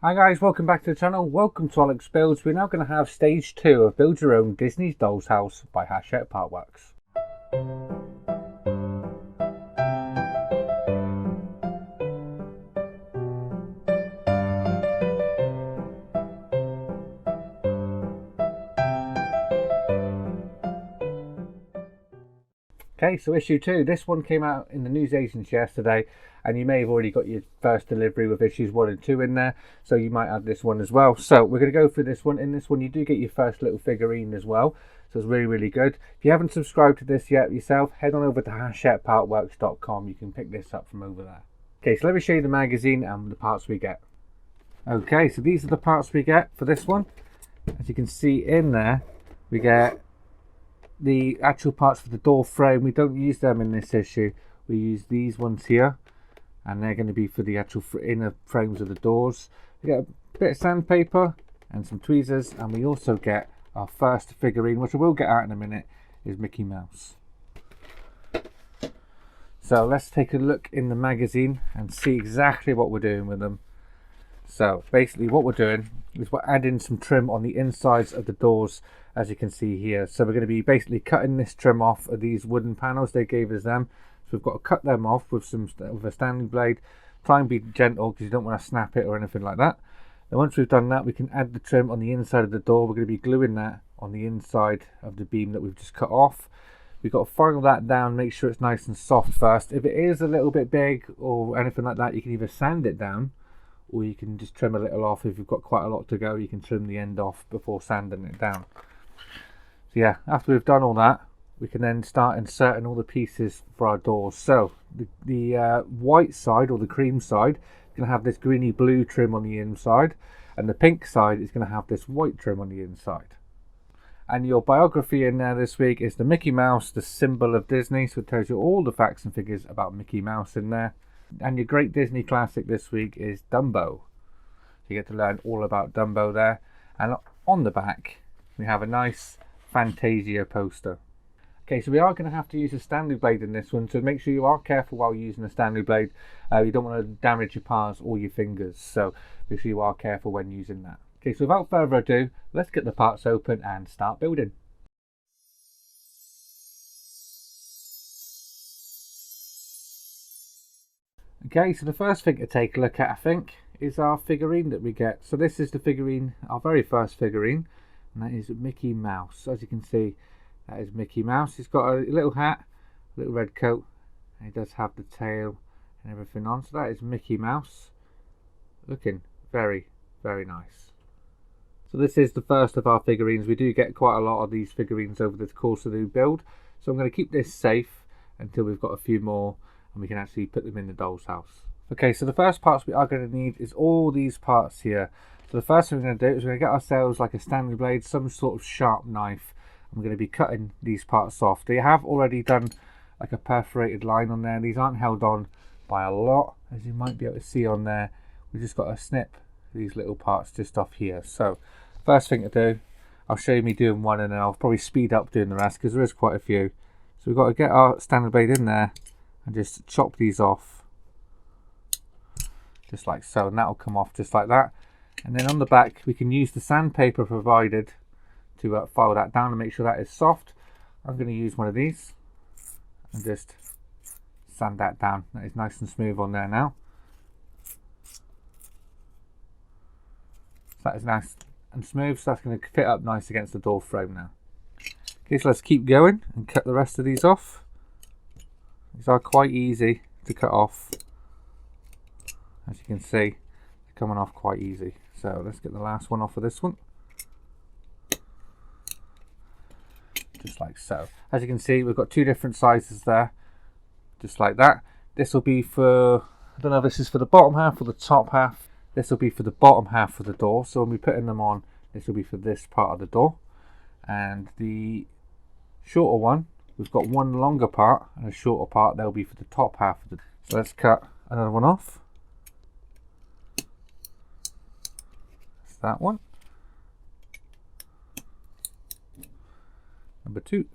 Hi guys, welcome back to the channel. Welcome to Alex Builds. We're now going to have stage 2 of Build Your Own Disney's Doll's House by Hachette Partworks. Okay, so issue 2. This one came out in the newsagents yesterday, and you may have already got your first delivery with issues 1 and 2 in there, so you might add this one as well. So we're going to go through this one. In this one, you do get your first little figurine as well, so it's really good. If you haven't subscribed to this yet yourself, head on over to hachettepartworks.com. You can pick this up from over there. Okay, so let me show you the magazine and the parts we get. Okay, so these are the parts we get for this one. As you can see in there, we get the actual parts for the door frame. We don't use them in this issue. We use these ones here, and they're going to be for the actual inner frames of the doors. We get a bit of sandpaper and some tweezers, and we also get our first figurine, which I will get out in a minute, is Mickey Mouse. So let's take a look in the magazine and see exactly what we're doing with them. So basically what we're doing is we're adding some trim on the insides of the doors, as you can see here. So we're going to be basically cutting this trim off of these wooden panels they gave us them. So we've got to cut them off with a standing blade. Try and be gentle because you don't want to snap it or anything like that. And once we've done that, we can add the trim on the inside of the door. We're going to be gluing that on the inside of the beam that we've just cut off. We've got to file that down, make sure it's nice and soft first. If it is a little bit big or anything like that, you can either sand it down, or you can just trim a little off. If you've got quite a lot to go, you can trim the end off before sanding it down. So yeah, after we've done all that, we can then start inserting all the pieces for our doors. So the white side, or the cream side, is going to have this greeny blue trim on the inside, and the pink side is going to have this white trim on the inside. And your biography in there this week is the Mickey Mouse, the symbol of Disney. So it tells you all the facts and figures about Mickey Mouse in there. And your great Disney classic this week is Dumbo. You get to learn all about Dumbo there. And on the back, we have a nice Fantasia poster. Okay, so we are going to have to use a Stanley blade in this one, so make sure you are careful while using a Stanley blade. You don't want to damage your palms or your fingers, so make sure you are careful when using that. Okay, so without further ado, let's get the parts open and start building. Okay, so the first thing to take a look at, I think, is our figurine that we get. So this is the figurine, our very first figurine, and that is Mickey Mouse. As you can see, that is Mickey Mouse. He's got a little hat, a little red coat, and he does have the tail and everything on. So that is Mickey Mouse, looking very nice. So this is the first of our figurines. We do get quite a lot of these figurines over the course of the build, so I'm going to keep this safe until we've got a few more and we can actually put them in the doll's house. Okay, so the first parts we are going to need is all these parts here. So the first thing we're going to do is we're going to get ourselves like a Stanley blade, some sort of sharp knife. I'm going to be cutting these parts off. They have already done like a perforated line on there. These aren't held on by a lot, as you might be able to see on there. We've just got to snip these little parts just off here. So first thing to do, I'll show you me doing one, and then I'll probably speed up doing the rest because there is quite a few. So we've got to get our Stanley blade in there and just chop these off just like so, and that will come off just like that. And then on the back we can use the sandpaper provided to file that down and make sure that is soft. I'm going to use one of these and just sand that down. That is nice and smooth on there now. So that is nice and smooth, so that's going to fit up nice against the door frame now. Okay, so let's keep going and cut the rest of these off. These are quite easy to cut off. As you can see, they're coming off quite easy. So let's get the last one off of this one. Just like so. As you can see, we've got two different sizes there. Just like that. This will be for, I don't know if this is for the bottom half or the top half. This will be for the bottom half of the door. So when we're putting them on, this will be for this part of the door. And the shorter one, we've got one longer part and a shorter part. They'll be for the top half of the door. So let's cut another one off. That's that one. Number 2.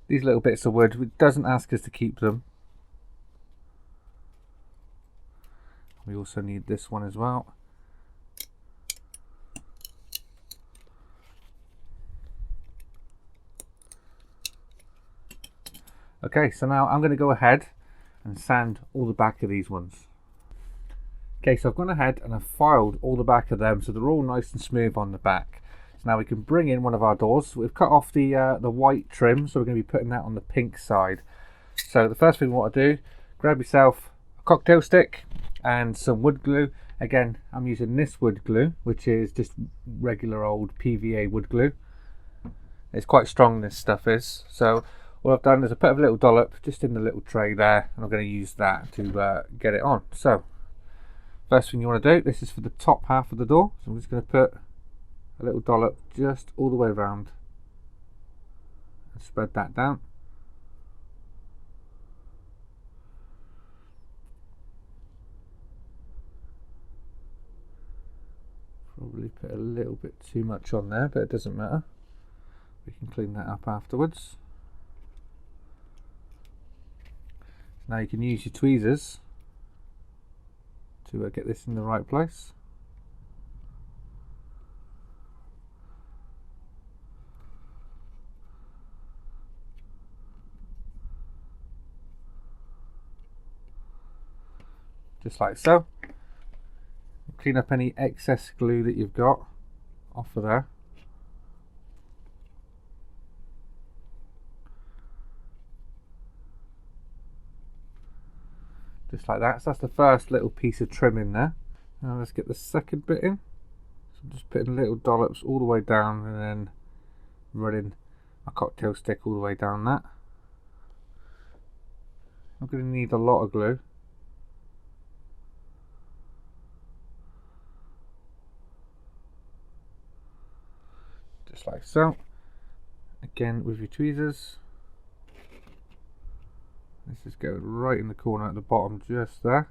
These little bits of wood, it doesn't ask us to keep them. We also need this one as well. Okay, so now I'm going to go ahead and sand all the back of these ones. Okay, so I've gone ahead and I've filed all the back of them so they're all nice and smooth on the back. So now we can bring in one of our doors. We've cut off the white trim, so we're going to be putting that on the pink side. So the first thing we want to do, grab yourself a cocktail stick and some wood glue. Again, I'm using this wood glue, which is just regular old PVA wood glue. It's quite strong, this stuff is. So what I've done is I put a little dollop just in the little tray there, and I'm going to use that to get it on. So first thing you want to do, this is for the top half of the door, so I'm just going to put a little dollop just all the way around and spread that down. Probably put a little bit too much on there, but it doesn't matter. We can clean that up afterwards. Now you can use your tweezers to get this in the right place. Just like so. Clean up any excess glue that you've got off of there. Just like that. So that's the first little piece of trim in there. Now let's get the second bit in. So I'm just putting little dollops all the way down and then running my cocktail stick all the way down that. I'm going to need a lot of glue. Just like so. Again with your tweezers. This is going right in the corner at the bottom, just there.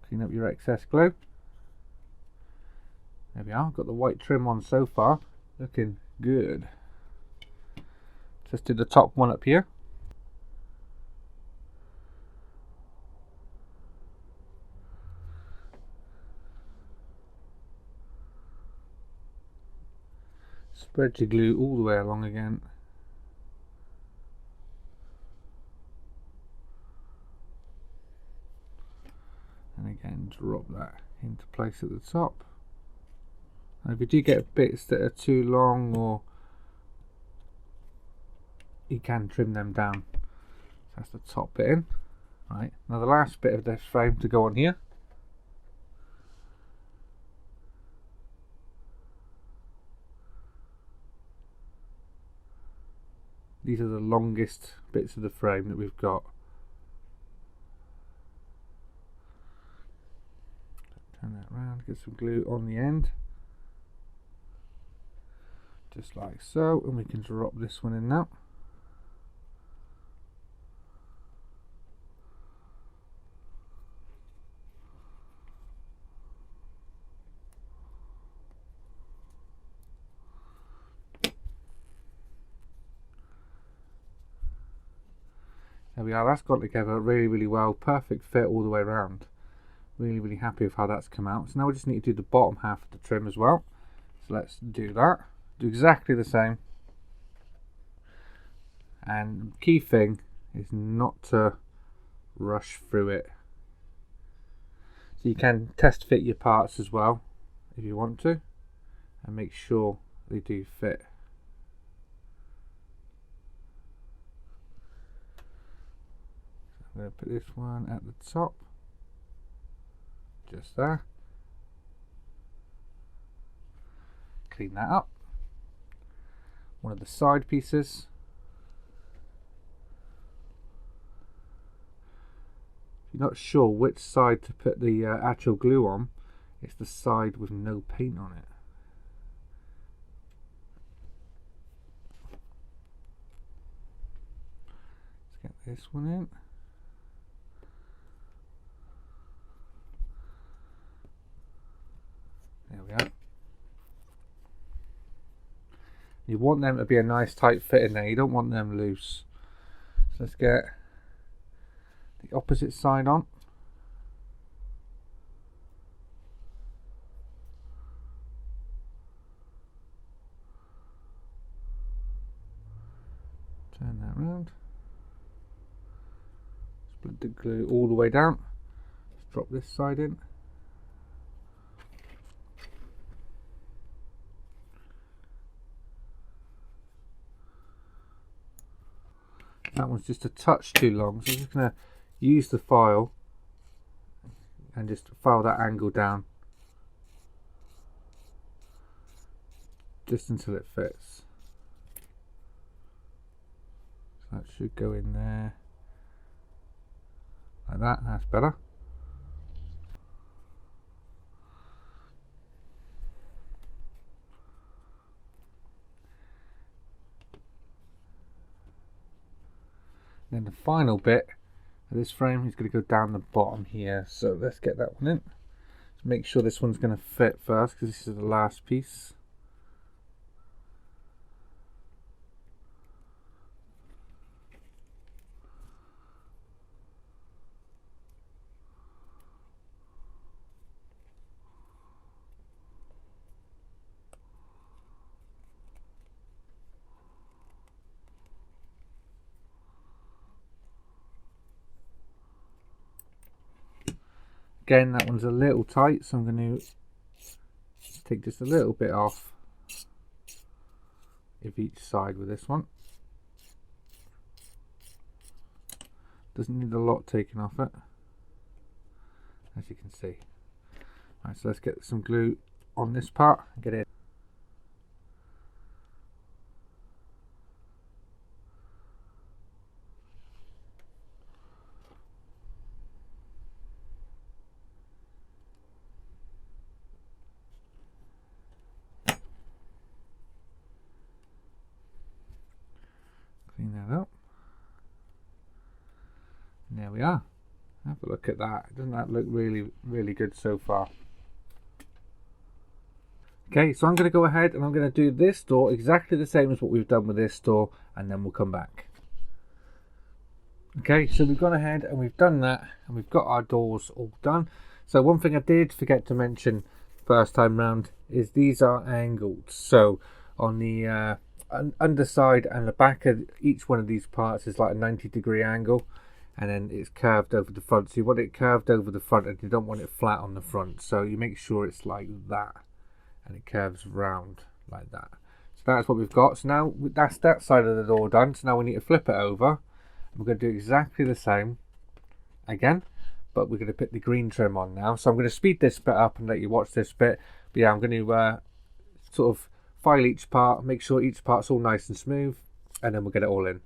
Clean up your excess glue. There we are, got the white trim on so far, looking good. Just do the top one up here. Spread your glue all the way along again. And again, drop that into place at the top. And if you do get bits that are too long, or you can trim them down. That's the top bit in. Right, now the last bit of this frame to go on here. These are the longest bits of the frame that we've got. Turn that around, get some glue on the end. Just like so, and we can drop this one in now. There we are, that's gone together really well, perfect fit all the way around. Really happy with how that's come out. So now we just need to do the bottom half of the trim as well. So let's do that. Do exactly the same. And the key thing is not to rush through it. So you can test fit your parts as well if you want to, and make sure they do fit. I'm going to put this one at the top. Just there. Clean that up. One of the side pieces. If you're not sure which side to put the actual glue on, it's the side with no paint on it. Let's get this one in. There we are. You want them to be a nice tight fit in there, you don't want them loose. So let's get the opposite side on. Turn that round. Split the glue all the way down. Let's drop this side in. That one's just a touch too long, so I'm just going to use the file and just file that angle down just until it fits. So that should go in there like that. That's better. Then the final bit of this frame is going to go down the bottom here. So let's get that one in. Just make sure this one's going to fit first, because this is the last piece. Again, that one's a little tight, so I'm going to take just a little bit off of each side with this one. Doesn't need a lot taken off it, as you can see. Right, so let's get some glue on this part and get it. Clean that up. And there we are. Have a look at that. Doesn't that look really good so far? Okay, so I'm going to go ahead and I'm going to do this door exactly the same as what we've done with this door, and then we'll come back. Okay, so we've gone ahead and we've done that, and we've got our doors all done. So one thing I did forget to mention first time round is these are angled. So on the underside and the back of each one of these parts is like a 90-degree angle, and then it's curved over the front. So you want it curved over the front and you don't want it flat on the front, so you make sure it's like that and it curves round like that. So that's what we've got. So now that's that side of the door done. So now we need to flip it over. We're going to do exactly the same again, but we're going to put the green trim on now. So I'm going to speed this bit up and let you watch this bit. But yeah, I'm going to sort of file each part, make sure each part's all nice and smooth, and then we'll get it all in.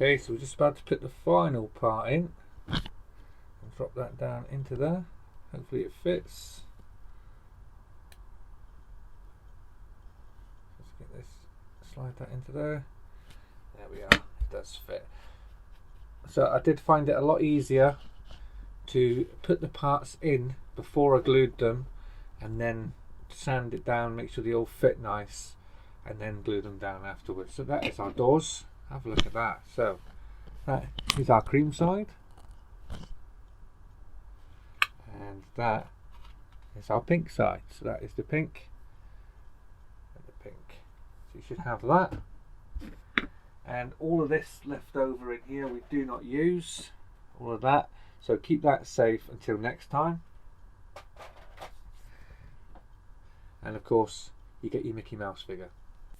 Okay, so we're just about to put the final part in and drop that down into there. Hopefully it fits. Let's get this, slide that into there. There we are, it does fit. So I did find it a lot easier to put the parts in before I glued them and then sand it down, make sure they all fit nice, and then glue them down afterwards. So that is our doors. Have a look at that. So that is our cream side, and that is our pink side. So that is the pink and the pink. So you should have that. And all of this left over in here we do not use, all of that. So keep that safe until next time. And of course, you get your Mickey Mouse figure.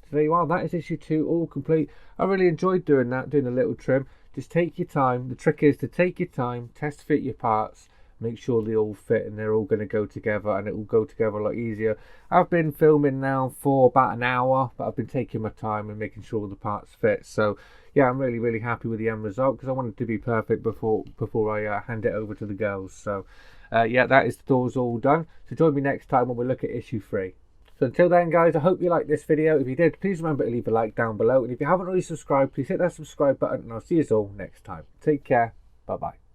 So there you are, that is issue 2 all complete. I really enjoyed doing that, doing a little trim. Just take your time. The trick is to take your time, test fit your parts, make sure they all fit and they're all going to go together, and it will go together a lot easier. I've been filming now for about an hour, but I've been taking my time and making sure the parts fit. So yeah, I'm really happy with the end result because I want it to be perfect before I hand it over to the girls. So yeah, that is the doors all done. So join me next time when we look at issue 3. So until then guys, I hope you liked this video. If you did, please remember to leave a like down below, and if you haven't already subscribed, please hit that subscribe button, and I'll see you all next time. Take care, bye bye.